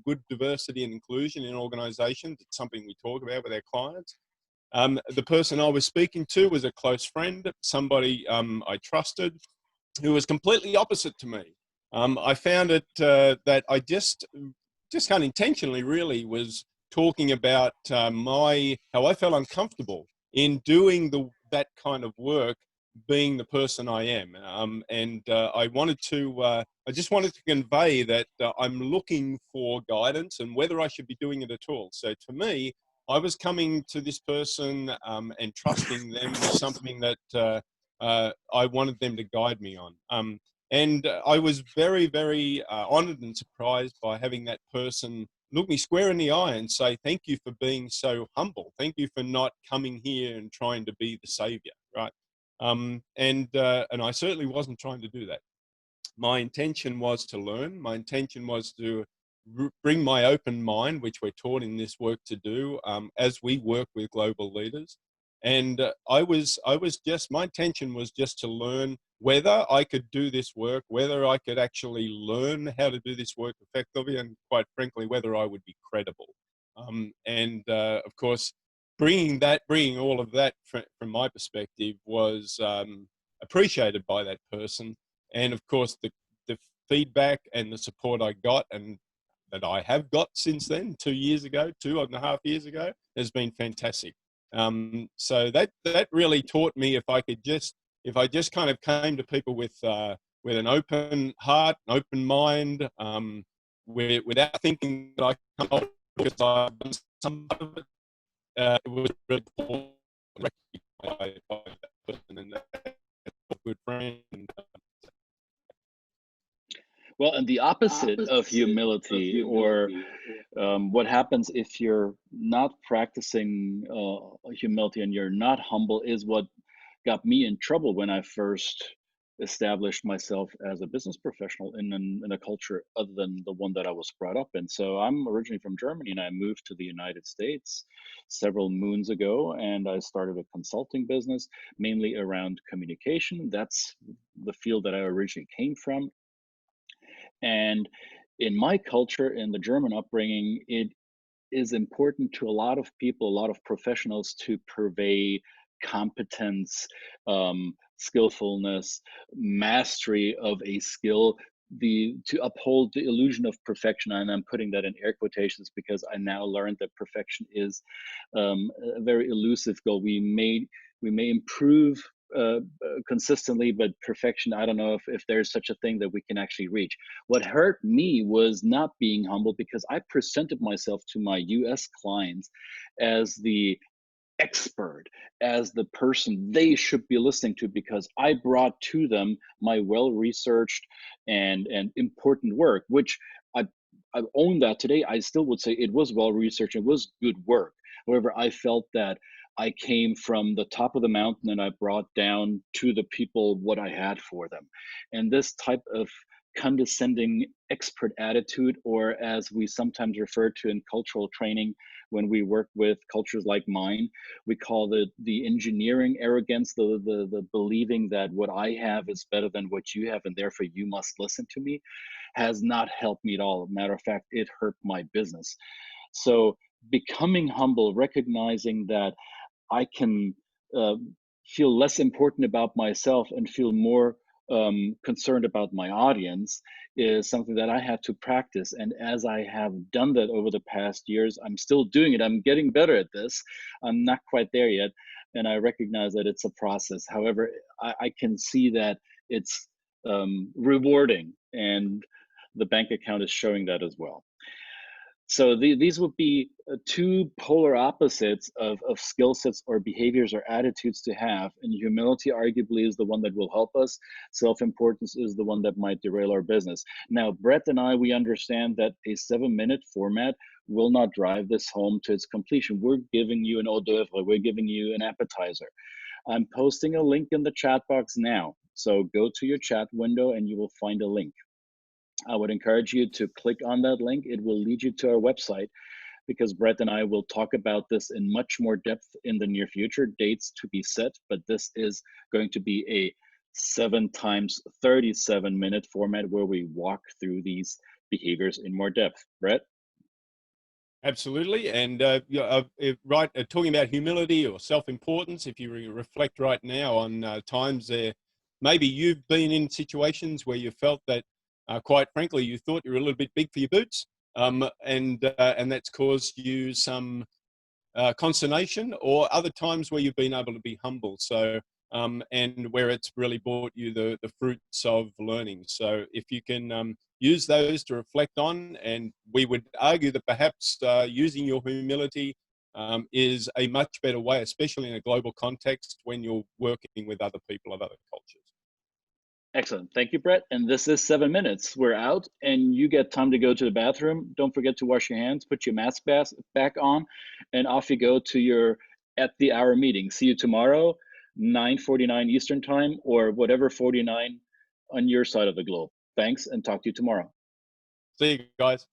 good diversity and inclusion in organizations. It's something we talk about with our clients. The person I was speaking to was a close friend, somebody I trusted, who was completely opposite to me. I found it that I just unintentionally really was talking about how I felt uncomfortable in doing that kind of work, being the person I am. I just wanted to convey that I'm looking for guidance and whether I should be doing it at all. So to me, I was coming to this person and trusting them with something that I wanted them to guide me on. And I was very, very honored and surprised by having that person look me square in the eye and say, thank you for being so humble. Thank you for not coming here and trying to be the savior, right? And I certainly wasn't trying to do that. My intention was to learn. My intention was to bring my open mind, which we're taught in this work to do as we work with global leaders. And my intention was just to learn whether I could do this work, whether I could actually learn how to do this work effectively, and quite frankly, whether I would be credible. Of course, bringing all of that from my perspective was appreciated by that person. And of course, the feedback and the support I got, and that I have got since then, 2.5 years ago, has been fantastic. So that really taught me if I just kind of came to people with an open heart, an open mind, without thinking that I can't, because I've done some of it, it was really important by that person and that good friend. Well, and the opposite of humility, or what happens if you're not practicing humility and you're not humble, is what got me in trouble when I first established myself as a business professional in a culture other than the one that I was brought up in. So I'm originally from Germany, and I moved to the United States several moons ago, and I started a consulting business mainly around communication. That's the field that I originally came from. And in my culture, in the German upbringing, it is important to a lot of people, a lot of professionals, to purvey competence, skillfulness, mastery of a skill, to uphold the illusion of perfection. And I'm putting that in air quotations because I now learned that perfection is a very elusive goal. We may improve consistently, but perfection, I don't know if there's such a thing that we can actually reach. What hurt me was not being humble, because I presented myself to my US clients as the expert, as the person they should be listening to, because I brought to them my well-researched and important work, which I own that today. I still would say it was well-researched, it was good work. However, I felt that I came from the top of the mountain and I brought down to the people what I had for them. And this type of condescending expert attitude, or as we sometimes refer to in cultural training when we work with cultures like mine, we call it the engineering arrogance, the believing that what I have is better than what you have and therefore you must listen to me, has not helped me at all. Matter of fact, it hurt my business. So becoming humble, recognizing that I can feel less important about myself and feel more concerned about my audience, is something that I had to practice. And as I have done that over the past years, I'm still doing it. I'm getting better at this. I'm not quite there yet. And I recognize that it's a process. However, I can see that it's rewarding, and the bank account is showing that as well. So these would be two polar opposites of skill sets or behaviors or attitudes to have. And humility arguably is the one that will help us. Self-importance is the one that might derail our business. Now, Brett and I, we understand that a 7-minute format will not drive this home to its completion. We're giving you an hors d'oeuvre. We're giving you an appetizer. I'm posting a link in the chat box now. So go to your chat window and you will find a link. I would encourage you to click on that link. It will lead you to our website, because Brett and I will talk about this in much more depth in the near future. Dates to be set, but this is going to be a 7 times 37-minute format where we walk through these behaviors in more depth. Brett? Absolutely. And right, talking about humility or self-importance, if you reflect right now on times there, maybe you've been in situations where you felt that, quite frankly, you thought you were a little bit big for your boots, and that's caused you some consternation, or other times where you've been able to be humble. So, and where it's really brought you the fruits of learning. So if you can use those to reflect on, and we would argue that perhaps using your humility is a much better way, especially in a global context when you're working with other people of other cultures. Excellent. Thank you, Brett. And this is 7 minutes. We're out, and you get time to go to the bathroom. Don't forget to wash your hands, put your mask back on, and off you go to your at the hour meeting. See you tomorrow, 9:49 Eastern time, or whatever 49 on your side of the globe. Thanks, and talk to you tomorrow. See you guys.